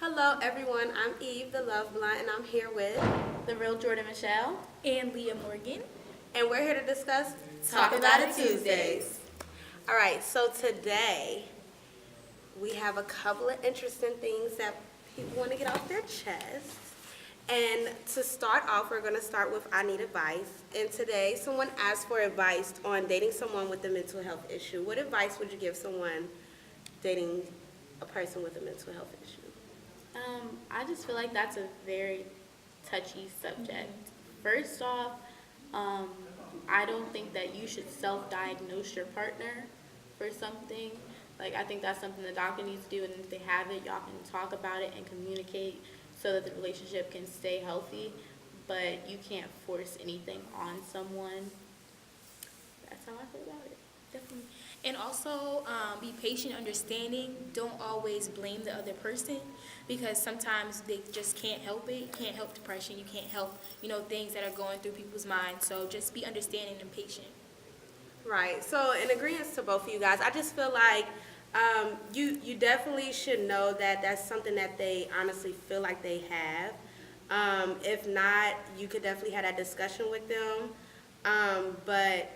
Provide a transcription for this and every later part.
Hello, everyone. I'm Eve, the Love Blunt, and I'm here with, The Real Jordan Michelle. And Leah Morgan. and we're here to discuss Talk About It Tuesdays. All right, so today we have a couple of interesting things that people want to get off their chest. And to start off, we're going to start with I Need Advice. And today, someone asked for advice on dating someone with a mental health issue. What advice would you give someone dating a person with a mental health issue? I just feel like that's a very touchy subject. First off, I don't think that you should self-diagnose your partner for something. Like, I think that's something the doctor needs to do, and if they have it, y'all can talk about it and communicate so that the relationship can stay healthy, but you can't force anything on someone. That's how I feel about it. Definitely. And also be patient, understanding. Don't always blame the other person because sometimes they just can't help it. You can't help depression. You can't help, things that are going through people's minds. So just be understanding and patient. Right. So in agreement to both of you guys, I just feel like you definitely should know that that's something that they honestly feel like they have. If not, you could definitely have that discussion with them. But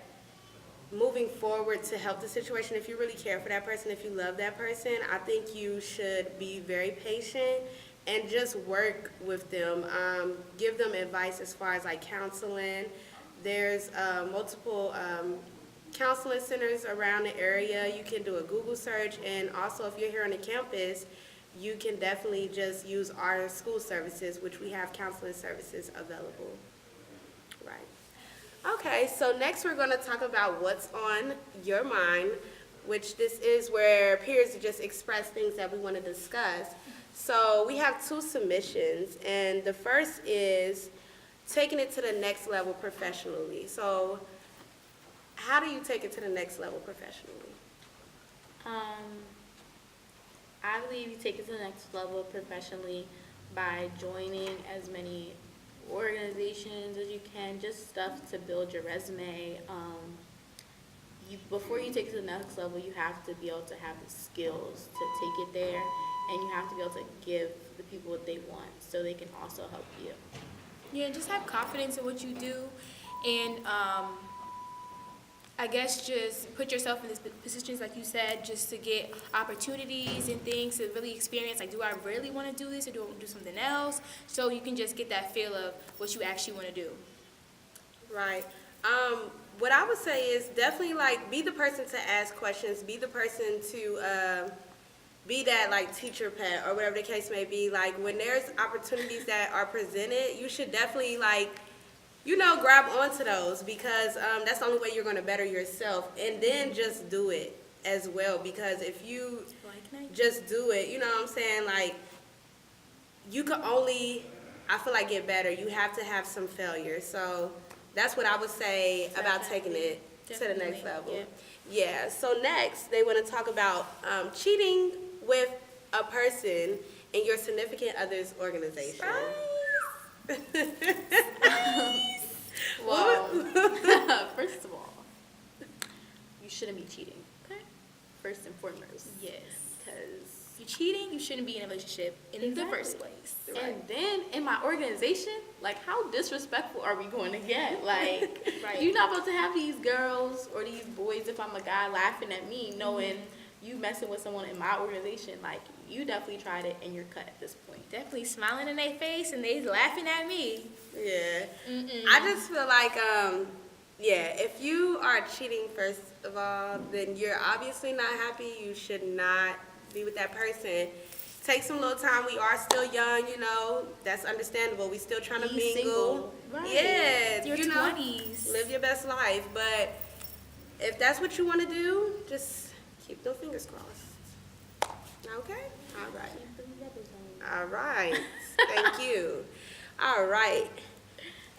moving forward to help the situation, if you really care for that person, if you love that person, I think you should be very patient and just work with them. Give them advice as far as like counseling. There's multiple counseling centers around the area. You can do a Google search, and also if you're here on the campus, you can definitely just use our school services, which we have counseling services available. Right. Okay, so next we're going to talk about what's on your mind, which this is where peers just express things that we want to discuss. So we have two submissions, and the first is taking it to the next level professionally. So how do you take it to the next level professionally? I believe you take it to the next level professionally by joining as many organizations as you can, just stuff to build your resume. Before you take it to the next level, you have to be able to have the skills to take it there, and you have to be able to give the people what they want so they can also help you. Yeah, just have confidence in what you do. And I guess just put yourself in these positions, like you said, just to get opportunities and things to really experience, like, do I really want to do this or do I want to do something else? So you can just get that feel of what you actually want to do. Right. What I would say is definitely like be the person to ask questions, be the person to be that like teacher pet or whatever the case may be. Like when there's opportunities that are presented, you should definitely like, grab onto those because that's the only way you're going to better yourself. And then just do it as well, because if you just do it, you know what I'm saying, like you could only, I feel like, get better. You have to have some failure. So that's what I would say about taking it to the next level. Yeah. So next, they want to talk about cheating with a person in your significant other's organization. Well, first of all, you shouldn't be cheating, okay? First and foremost. Yes. Because If you're cheating, you shouldn't be in a relationship in the first place. And then in my organization, like, how disrespectful are we going to get? Like, Right. you're not about to have these girls or these boys, if I'm a guy, laughing at me, knowing you messing with someone in my organization. Like, you definitely tried it and you're cut at this point. Definitely smiling in their face and they laughing at me. Yeah. I just feel like, if you are cheating, first of all, then you're obviously not happy. You should not be with that person. Take some little time. We are still young, that's understandable. We still trying to Be mingle. single. Right. Yeah, Your 20s. live your best life. But if that's what you want to do, just keep those fingers crossed. Okay? All right. All right. Thank you. All right.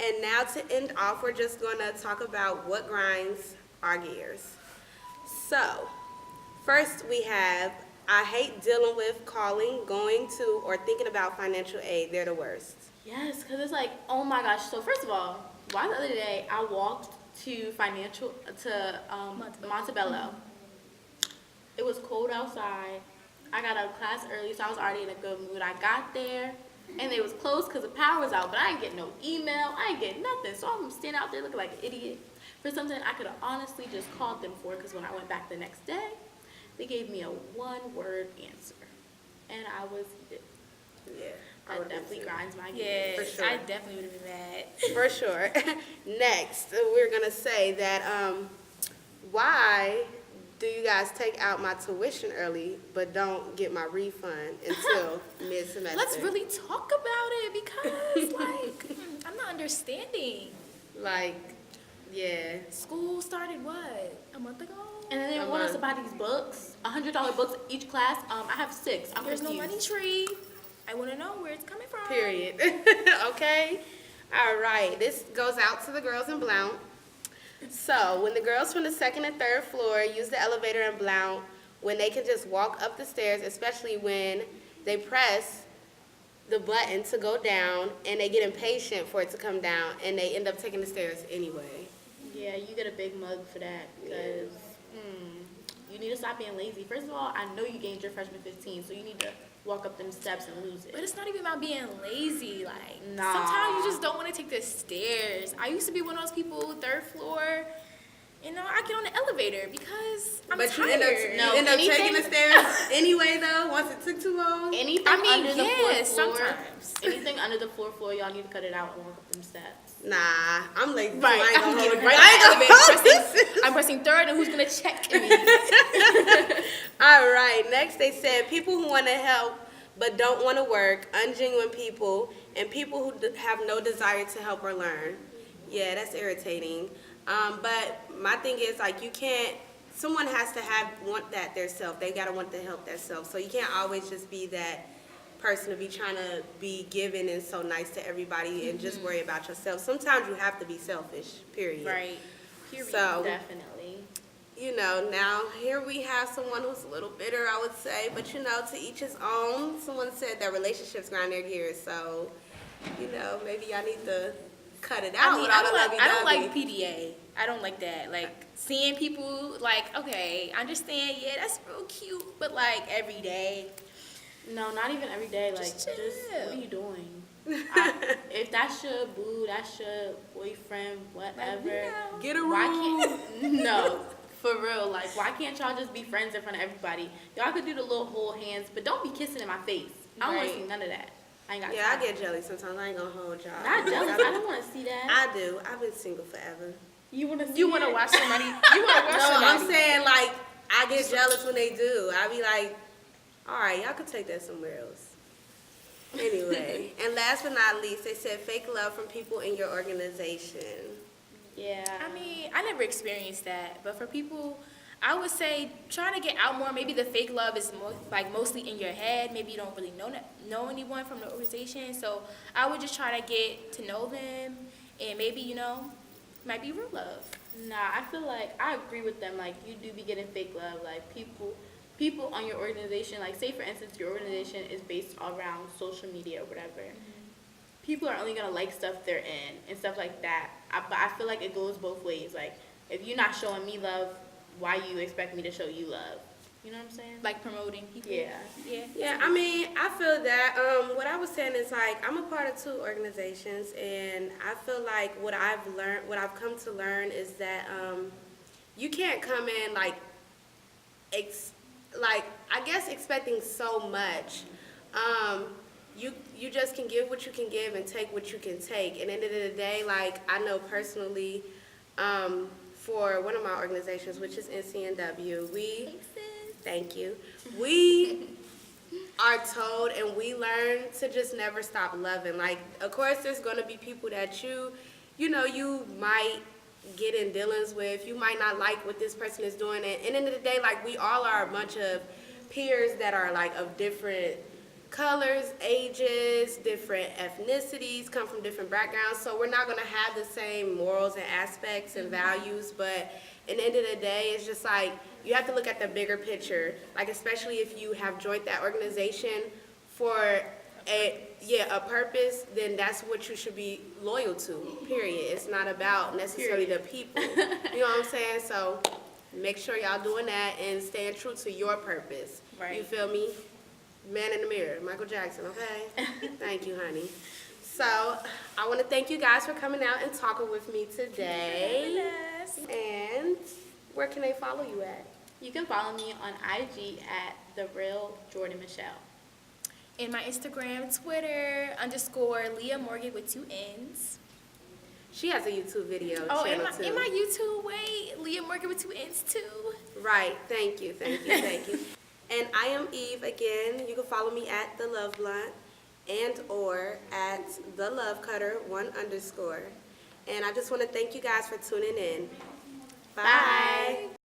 And now to end off, we're just going to talk about what grinds our gears. So, first we have, I hate dealing with calling, going to, or thinking about financial aid. They're the worst. Yes, because it's like, oh my gosh. So first of all, why the other day I walked to Montebello. It was cold outside. I got out of class early, so I was already in a good mood. I got there, and they was closed because the power was out, but I didn't get no email. I didn't get nothing. So I'm standing out there looking like an idiot for something I could have honestly just called them for, because when I went back the next day, they gave me a one-word answer, and I was heated. Yeah. That would've been definitely too. grinds my Yeah, gears. For sure. I definitely would have been mad. For sure. Next, we're gonna say that why do you guys take out my tuition early but don't get my refund until mid-semester? Let's really talk about it because, like, I'm not understanding. Like, yeah. School started what, a month ago? And then they A want us to month. buy these books, $100 books each class. I have 6. I'm There's no confused. money tree. I want to know where it's coming from. Period. Okay. All right. This goes out to the girls in Blount. So, when the girls from the second and third floor use the elevator in Blount, when they can just walk up the stairs, especially when they press the button to go down and they get impatient for it to come down and they end up taking the stairs anyway. Yeah, you get a big mug for that because you need to stop being lazy. First of all, I know you gained your freshman 15, so you need to walk up them steps and lose But it. it's not even about being lazy. Like, Nah. sometimes you just don't want to take the stairs. I used to be one of those people, third floor, you know, I get on the elevator because I'm But tired. you end No, up anything- taking the stairs anyway, though, once it took too long. Anything I mean, under the yeah, fourth floor, sometimes. anything under the fourth floor, y'all need to cut it out and walk up them steps. Nah, I'm lazy. Right, I ain't I'm gonna getting hold right you. I ain't on the gonna elevator, hold this. I'm pressing third, and who's gonna check me? All right, next they said people who want to help but don't want to work, ungenuine people, and people who have no desire to help or learn. Yeah, that's irritating. But my thing is, like, you can't, someone has to want that their self. They got to want to help their self. So you can't always just be that person to be trying to be giving and so nice to everybody and just worry about yourself. Sometimes you have to be selfish, period. Right. Period. So, Definitely. you know, now here we have someone who's a little bitter, I would say, but you know, to each his own. Someone said that relationships grind their gears, so, you know, maybe y'all need to cut it out I mean, with all the I don't like lovey-dovey. PDA. I don't like that. Like, seeing people, like, okay, I understand, yeah, that's real cute, but, like, every day. No, not even every day. Like, Just just chill. what are you doing? If that's your boo, that's your boyfriend, whatever. Get a Why room. can't no? For real, like why can't y'all just be friends in front of everybody? Y'all could do the little hold hands, but don't be kissing in my face. I don't want to Right. see none of that. I ain't got Yeah, I time. get jealous sometimes. I ain't gonna hold y'all. Not jealous. I don't want to see that. I do. I've been single forever. You want to see You want to it? watch somebody, you want to watch No, somebody. I'm saying, like, I get jealous when they do. I be like, all right, y'all could take that somewhere else. Anyway, and last but not least, they said fake love from people in your organization. Yeah. I mean, I never experienced that, but for people, I would say trying to get out more. Maybe the fake love is mostly in your head. Maybe you don't really know anyone from the organization. So I would just try to get to know them, and maybe might be real love. Nah, I feel like I agree with them. Like you do be getting fake love. Like people on your organization. Like say for instance, your organization is based around social media or whatever. People are only gonna like stuff they're in and stuff like that. But I feel like it goes both ways. Like if you're not showing me love, why you expect me to show you love? You know what I'm saying? Like promoting people. Yeah. Yeah. Yeah, I mean, I feel that. What I was saying is like I'm a part of 2 organizations, and I feel like what I've come to learn is that you can't come in like I guess expecting so much. You just can give what you can give and take what you can take. And at the end of the day, like I know personally, for one of my organizations, which is NCNW, thank you. We are told and we learn to just never stop loving. Like, of course, there's going to be people that you might get in dealings with. You might not like what this person is doing. And at the end of the day, like, we all are a bunch of peers that are, like, of different colors, ages, different ethnicities, come from different backgrounds. So we're not going to have the same morals and aspects and values. But at the end of the day, it's just like, you have to look at the bigger picture, like especially if you have joined that organization for a purpose, then that's what you should be loyal to, period. It's not about necessarily the people. You know what I'm saying? So make sure y'all doing that and staying true to your purpose. Right. You feel me? Man in the Mirror, Michael Jackson, okay? Thank you, honey. So, I want to thank you guys for coming out and talking with me today. Yes. And where can they follow you at? You can follow me on IG at @TheRealJordanMichelle. And my Instagram, Twitter, _ Leah Morgan with 2 N's. She has a YouTube video Oh, channel and too. my YouTube, wait, Leah Morgan with 2 N's too. Right, thank you. And I am Eve again. You can follow me at The Love Blunt and or at The Love Cutter 1_. And I just want to thank you guys for tuning in. Bye. Bye.